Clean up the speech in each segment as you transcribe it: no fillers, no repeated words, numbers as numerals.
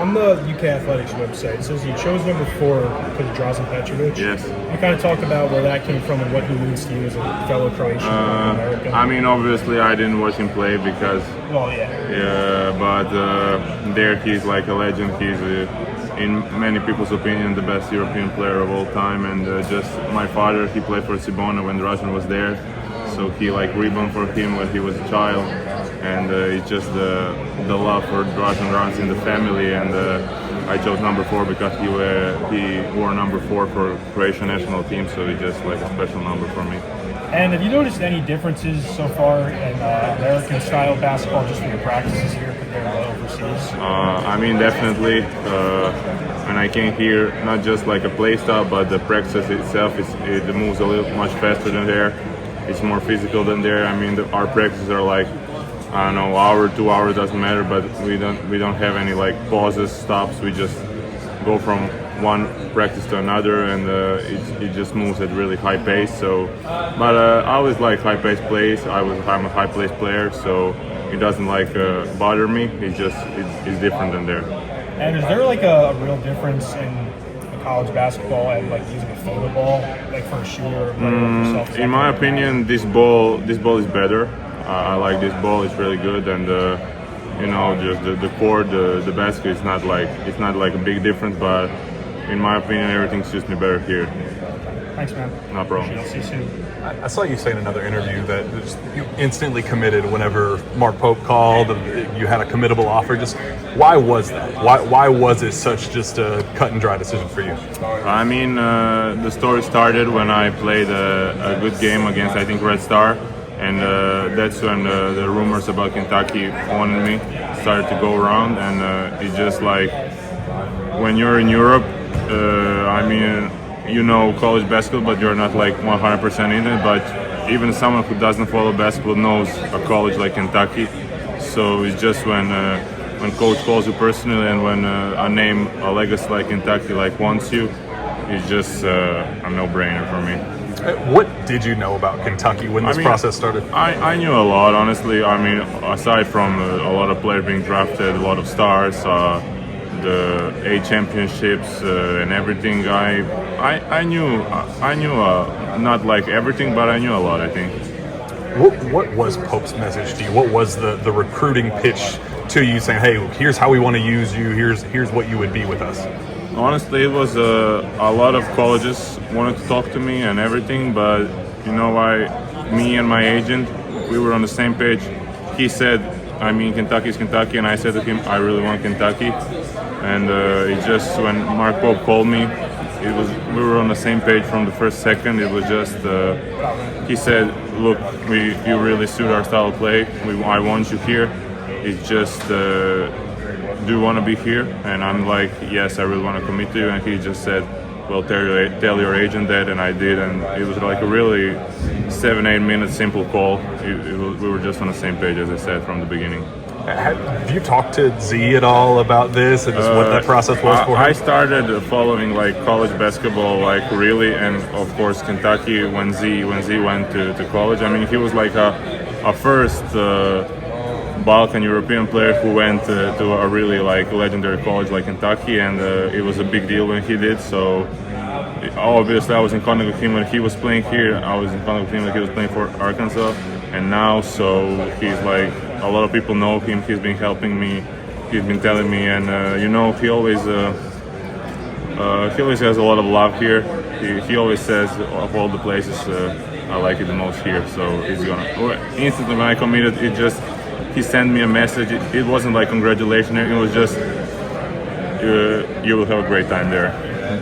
On the UK Athletics website, it says you chose number 4 because of Drazen Petrovic. Yes. You kind of talked about where that came from and what he means to you as a fellow Croatian American. I mean, obviously, I didn't watch him play because. Well, yeah. Yeah, but there he's like a legend. He's, in many people's opinion, the best European player of all time. And just my father, he played for Cibona when Drazen was there, so he like rebounded for him when he was a child. And it's just the love for Drazen runs in the family, and I chose number 4 because he wore number 4 for Croatian national team, so it's just like a special number for me. And have you noticed any differences so far in American style basketball just from your practices here compared to overseas? I mean, definitely. When I came here, not just like a play style, but the practice itself, it moves a little much faster than there. It's more physical than there. I mean, our practices are like, I don't know, hour, 2 hours, doesn't matter, but we don't have any like pauses, stops. We just go from one practice to another, and it just moves at really high pace. So, but I always like high pace plays. I'm a high pace player, so it doesn't like bother me. It's different than there. And is there like a real difference in college basketball and like using a floater ball, like for a shooter? In my opinion, this ball is better. I like this ball; it's really good, and just the court, the basket is not like a big difference. But in my opinion, everything suits me better here. Thanks, man. No problem. See you soon. I saw you say in another interview that you instantly committed whenever Mark Pope called. You had a committable offer. Just why was that? Why was it such just a cut and dry decision for you? I mean, the story started when I played a good game against, I think, Red Star. And that's when the rumors about Kentucky wanted me started to go around, and it's just like when you're in Europe, I mean, you know college basketball, but you're not like 100% in it. But even someone who doesn't follow basketball knows a college like Kentucky. So it's just when coach calls you personally, and when a name, a legacy like Kentucky wants you, it's just a no-brainer for me. What did you know about Kentucky when this process started? I knew a lot, honestly. I mean, aside from a lot of players being drafted, a lot of stars, the A championships and everything, I knew not like everything, but I knew a lot, I think. What was Pope's message to you? What was the recruiting pitch to you, saying, "Hey, here's how we want to use you. Here's what you would be with us"? Honestly, it was a lot of colleges wanted to talk to me and everything, but me and my agent, we were on the same page. He said, I mean, Kentucky's Kentucky, and I said to him, I really want Kentucky. And it just, when Mark Pope called me, we were on the same page from the first second. It was just, he said, look, you really suit our style of play. I want you here. It's just, do you want to be here? And I'm like, yes, I really want to commit to you. And he just said, well, tell your agent that, and I did. And it was like a really 7-8 minute simple call. We were just on the same page, as I said, from the beginning. Have you talked to Z at all about this and just what that process was for him? I started following college basketball really, and of course Kentucky when Z went to college. I mean, he was like a first Balkan European player who went to a really legendary college like Kentucky, and it was a big deal when he did. So obviously I was in contact with him when he was playing here. I was in contact with him when he was playing for Arkansas, and now so he's like, a lot of people know him. He's been helping me. He's been telling me, and he always has a lot of love here. He always says of all the places I like it the most here. So he's gonna instantly when I committed, he sent me a message. It wasn't like congratulations. It was just you will have a great time there.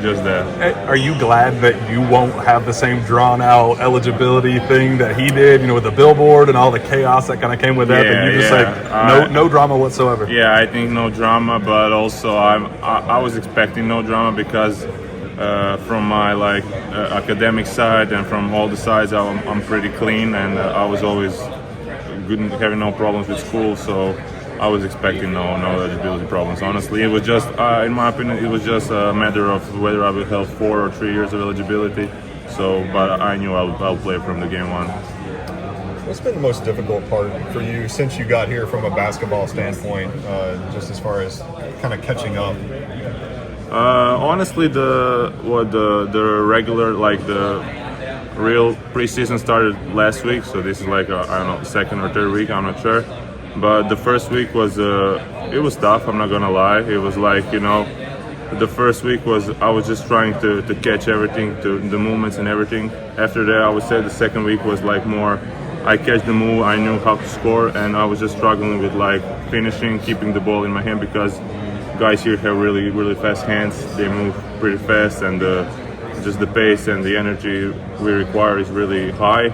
Just that. Are you glad that you won't have the same drawn-out eligibility thing that he did? With the billboard and all the chaos that kind of came with that. Yeah, and you just no drama whatsoever. Yeah, I think no drama, but also I was expecting no drama because from my academic side and from all the sides, I'm pretty clean, and I was always good, having no problems with school, so I was expecting no eligibility problems. Honestly, it was just, in my opinion, it was just a matter of whether I would have 4 or 3 years of eligibility. So, but I knew I'll play from the game one. What's been the most difficult part for you since you got here from a basketball standpoint, just as far as kind of catching up? Honestly, the regular, like the real preseason started last week, so this is like I don't know, second or third week, I'm not sure. But the first week was it was tough. I'm not gonna lie. It was like, the first week was I was just trying to catch everything, to the movements and everything. After that, I would say the second week was like more I catch the move, I knew how to score, and I was just struggling with like finishing, keeping the ball in my hand, because guys here have really, really fast hands. They move pretty fast, and just the pace and the energy we require is really high.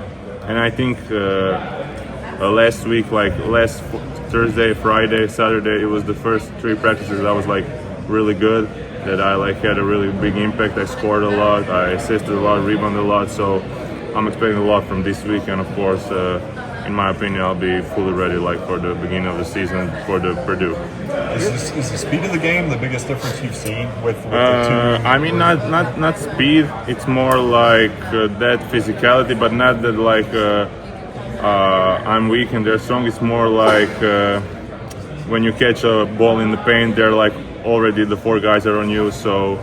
And I think last week, like last Thursday, Friday, Saturday, it was the first 3 practices that was like really good, that I like had a really big impact. I scored a lot, I assisted a lot, rebounded a lot, so I'm expecting a lot from this week. And of course, in my opinion, I'll be fully ready like for the beginning of the season for the Purdue. Is the speed of the game the biggest difference you've seen with the two? I mean, not speed. It's more like that physicality, but not that like I'm weak and they're strong. It's more like when you catch a ball in the paint, they're like already the 4 guys are on you. So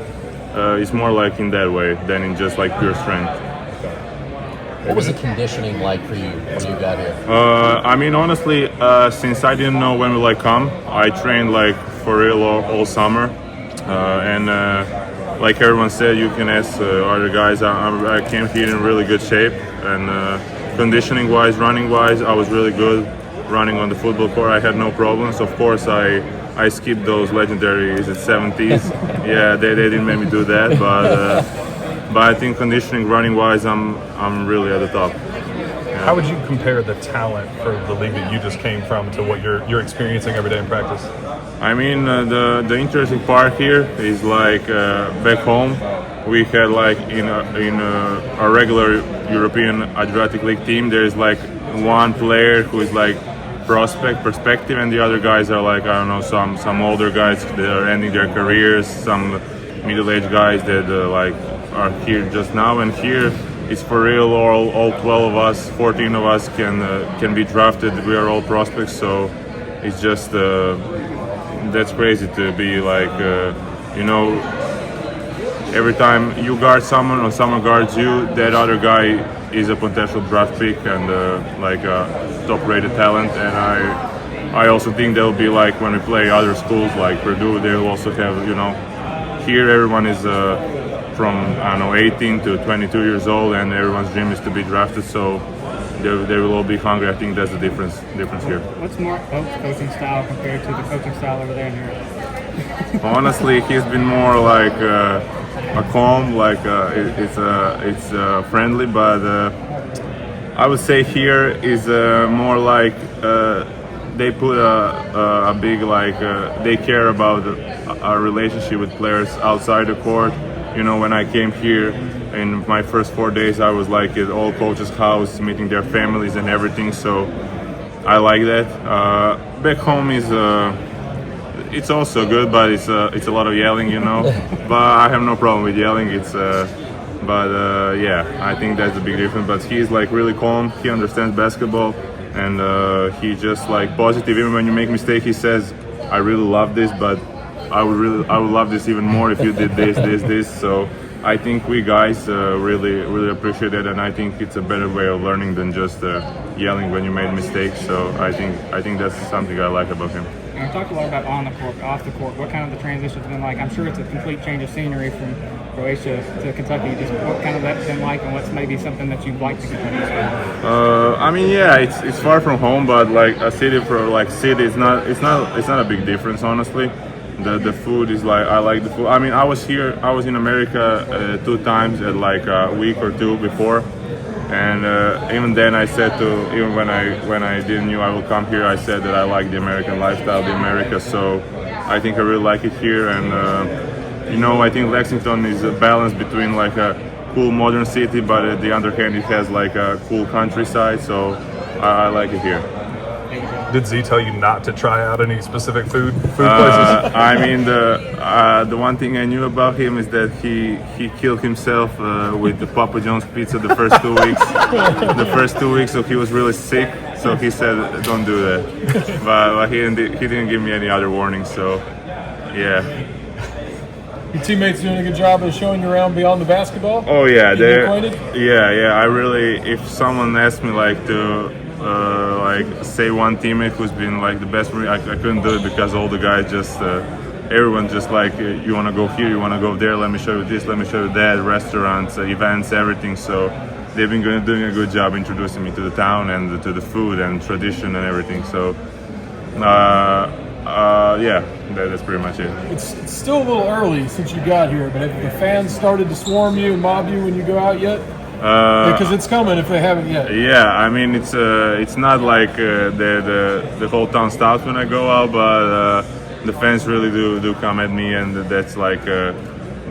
it's more like in that way than in just like pure strength. What was the conditioning like for you when you got here? I mean, honestly, since I didn't know when will I come, I trained like for real all summer, and like everyone said, you can ask other guys. I came here in really good shape, and conditioning-wise, running-wise, I was really good. Running on the football court, I had no problems. Of course, I skipped those legendary 70s. Yeah, they didn't make me do that, but I think conditioning, running-wise, I'm really at the top. Yeah. How would you compare the talent for the league that you just came from to what you're experiencing every day in practice? I mean, the interesting part here is like back home, we had like in a regular European Adriatic League team, there is like one player who is like perspective, and the other guys are like, I don't know, some older guys that are ending their careers, some middle-aged guys that like are here just now. And here it's for real, all 12 of us, 14 of us can be drafted. We are all prospects, so it's just that's crazy to be like every time you guard someone or someone guards you, that other guy is a potential draft pick and like a top-rated talent. And I also think they'll be like when we play other schools like Purdue, they'll also have, here everyone is from, I don't know, 18 to 22 years old, and everyone's dream is to be drafted, so they will all be hungry. I think that's the difference here. What's Mark Pope's coaching style compared to the coaching style over there in Europe? Honestly, he's been more like a calm, like it's friendly, but I would say here is more like they put a big like they care about our relationship with players outside the court. When I came here in my first 4 days, I was like at all coaches' house, meeting their families and everything. So I like that. Back home is it's also good, but it's a lot of yelling, But I have no problem with yelling. Yeah, I think that's the big difference. But he's like really calm. He understands basketball, and he just like positive. Even when you make mistake, he says, "I really love this, but I would love this even more if you did this." So I think we guys really appreciate it, and I think it's a better way of learning than just yelling when you made mistakes. So I think that's something I like about him. And we talked a lot about on the court, off the court. What kind of the transition's been like? I'm sure it's a complete change of scenery from Croatia to Kentucky. Just what kind of that's been like, and what's maybe something that you'd like to continue to? I mean, yeah, it's far from home, but like a city for like city, it's not a big difference, honestly. The food is like, I like the food. I mean, I was in America 2 times at like a week or 2 before, and even then I said even when I didn't knew I will come here, I said that I like the American lifestyle, the America. So I think I really like it here, and I think Lexington is a balance between like a cool modern city, but at the other hand it has like a cool countryside. So I like it here. Did Z tell you not to try out any specific food places? I mean, the one thing I knew about him is that he killed himself with the Papa John's pizza the first 2 weeks. The first 2 weeks, so he was really sick. So he said, "Don't do that." But he didn't give me any other warnings. So, yeah. Your teammates doing a good job of showing you around beyond the basketball? Oh yeah, Getting you acquainted? yeah. I really, if someone asked me like to like say one teammate who's been like the best for me, I couldn't do it because all the guys just everyone just like you want to go here, you want to go there. Let me show you this, let me show you that. Restaurants, events, everything. So they've been doing a good job introducing me to the town and to the food and tradition and everything. So yeah, that's pretty much it. It's still a little early since you got here, but have the fans started to swarm you and mob you when you go out yet? Because it's coming if they haven't yet. Yeah, I mean it's not like the whole town stops when I go out, but the fans really do come at me, and that's like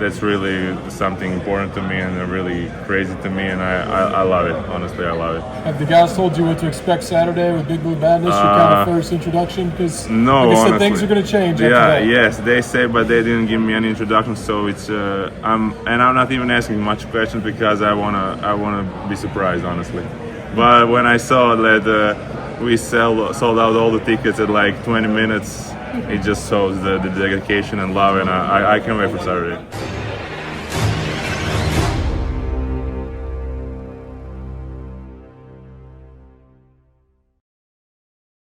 that's really something important to me and really crazy to me, and I love it. Honestly, I love it. Have the guys told you what to expect Saturday with Big Blue Badness? Your kind of first introduction? Because no, like I said, honestly, things are going to change. Yeah, after that. yes, they say, but they didn't give me any introduction. So it's I'm not even asking much questions because I wanna be surprised, honestly. But when I saw that we sold out all the tickets at like 20 minutes, it just shows the dedication and love, and I can't wait for Saturday.